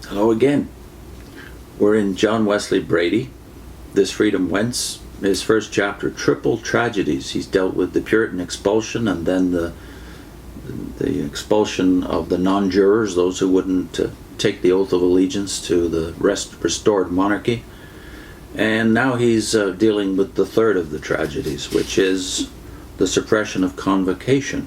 Hello again. We're in John Wesley Bready, This Freedom Whence, his first chapter, Triple Tragedies. He's dealt with the Puritan expulsion and then the expulsion of the non-jurors, those who wouldn't take the oath of allegiance to the restored monarchy. And now he's dealing with the third of the tragedies, which is the suppression of Convocation.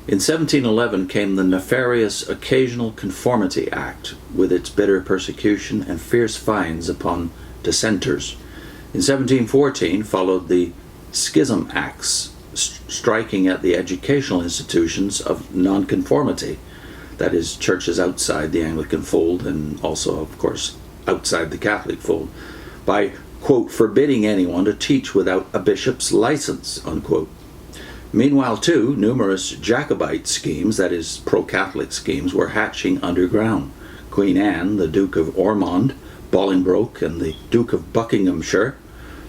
In 1711 came the nefarious Occasional Conformity Act, with its bitter persecution and fierce fines upon dissenters. In 1714 followed the Schism Acts, striking at the educational institutions of nonconformity, that is, churches outside the Anglican fold and also, of course, outside the Catholic fold, by, quote, forbidding anyone to teach without a bishop's license, unquote. Meanwhile, too, numerous Jacobite schemes, that is, pro-Catholic schemes, were hatching underground. Queen Anne, the Duke of Ormond, Bolingbroke, and the Duke of Buckinghamshire,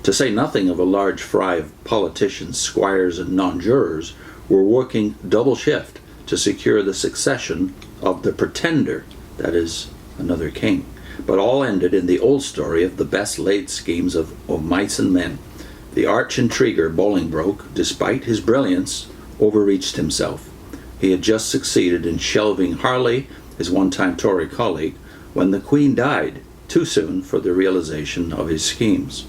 to say nothing of a large fry of politicians, squires, and non-jurors, were working double shift to secure the succession of the pretender, that is, another king. But all ended in the old story of the best-laid schemes of mice and men. The arch-intriguer Bolingbroke, despite his brilliance, overreached himself. He had just succeeded in shelving Harley, his one-time Tory colleague, when the Queen died, too soon for the realization of his schemes.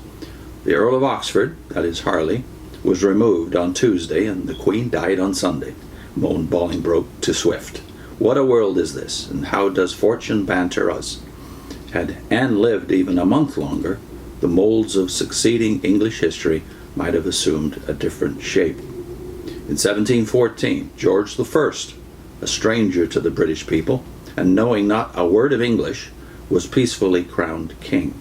The Earl of Oxford, that is Harley, was removed on Tuesday, and the Queen died on Sunday, moaned Bolingbroke to Swift. What a world is this, and how does fortune banter us? Had Anne lived even a month longer, the molds of succeeding English history might have assumed a different shape. In 1714, George I, a stranger to the British people, and knowing not a word of English, was peacefully crowned king.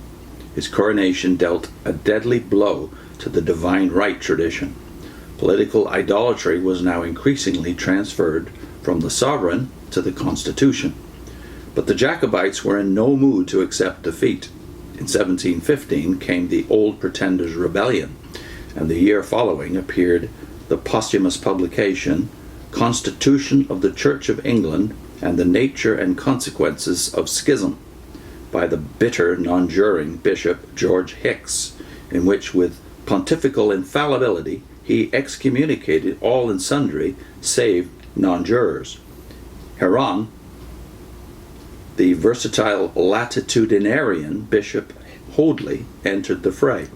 His coronation dealt a deadly blow to the divine right tradition. Political idolatry was now increasingly transferred from the sovereign to the constitution. But the Jacobites were in no mood to accept defeat. In 1715 came the Old Pretenders' Rebellion, and the year following appeared the posthumous publication Constitution of the Church of England and the Nature and Consequences of Schism by the bitter non-juring Bishop George Hicks, in which with pontifical infallibility he excommunicated all and sundry save non-jurors. Heron, the versatile latitudinarian Bishop Hoadley, entered the fray.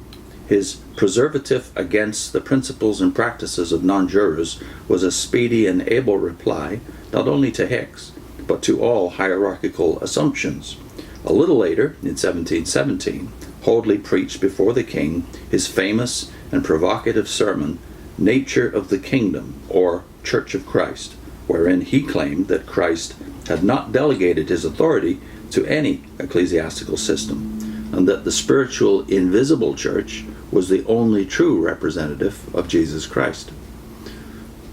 His preservative against the principles and practices of non-jurors was a speedy and able reply not only to Hicks, but to all hierarchical assumptions. A little later, in 1717, Hoadley preached before the king his famous and provocative sermon, Nature of the Kingdom, or Church of Christ, wherein he claimed that Christ had not delegated his authority to any ecclesiastical system, and that the spiritual invisible church was the only true representative of Jesus Christ.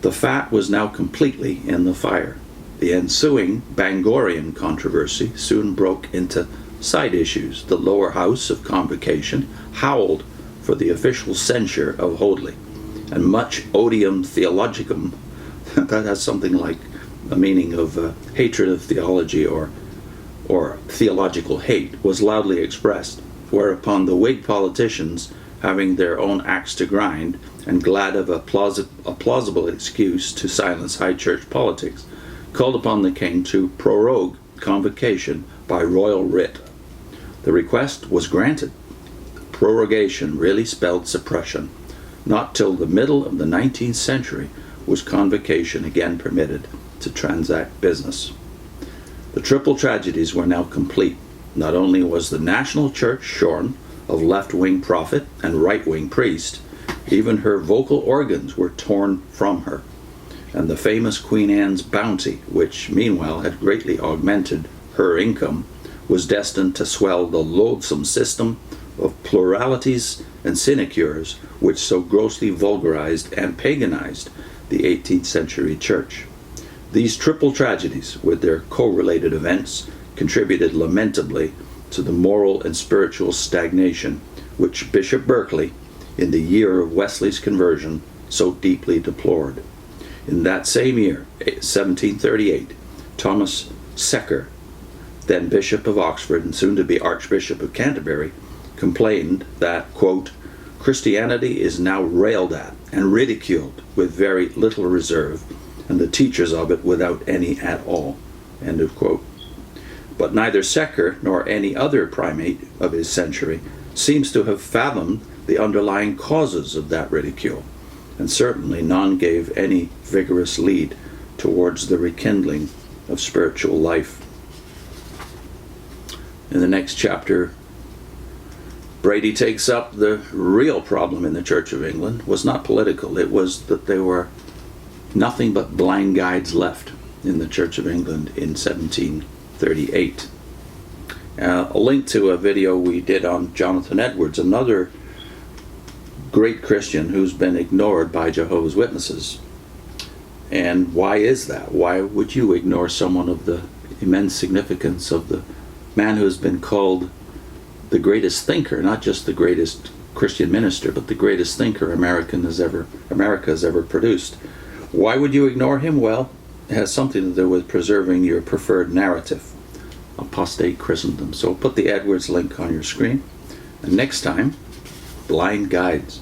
The fat was now completely in the fire. The ensuing Bangorian controversy soon broke into side issues. The lower house of Convocation howled for the official censure of Hoadley, and much odium theologicum, that has something like a meaning of hatred of theology or theological hate, was loudly expressed, whereupon the Whig politicians, having their own axe to grind and glad of a plausible excuse to silence high church politics, called upon the king to prorogue Convocation by royal writ. The request was granted. Prorogation really spelled suppression. Not till the middle of the 19th century was Convocation again permitted to transact business. The triple tragedies were now complete. Not only was the national church shorn of left-wing prophet and right-wing priest, even her vocal organs were torn from her, and the famous Queen Anne's bounty, which meanwhile had greatly augmented her income, was destined to swell the loathsome system of pluralities and sinecures which so grossly vulgarized and paganized the 18th century church. These triple tragedies, with their correlated events, contributed lamentably to the moral and spiritual stagnation which Bishop Berkeley, in the year of Wesley's conversion, so deeply deplored. In that same year, 1738, Thomas Secker, then Bishop of Oxford and soon to be Archbishop of Canterbury, complained that, quote, Christianity is now railed at and ridiculed with very little reserve, and the teachers of it without any at all, end of quote. But neither Secker nor any other primate of his century seems to have fathomed the underlying causes of that ridicule, and certainly none gave any vigorous lead towards the rekindling of spiritual life. In the next chapter, Bready takes up the real problem in the Church of England was not political. It was that there were nothing but blind guides left in the Church of England in 1738. A link to a video we did on Jonathan Edwards, another great Christian who's been ignored by Jehovah's Witnesses. And why is that? Why would you ignore someone of the immense significance of the man who has been called the greatest thinker, not just the greatest Christian minister, but the greatest thinker America has ever produced? Why would you ignore him? Well, it has something to do with preserving your preferred narrative, apostate Christendom. So put the Edwards link on your screen. And next time, blind guides.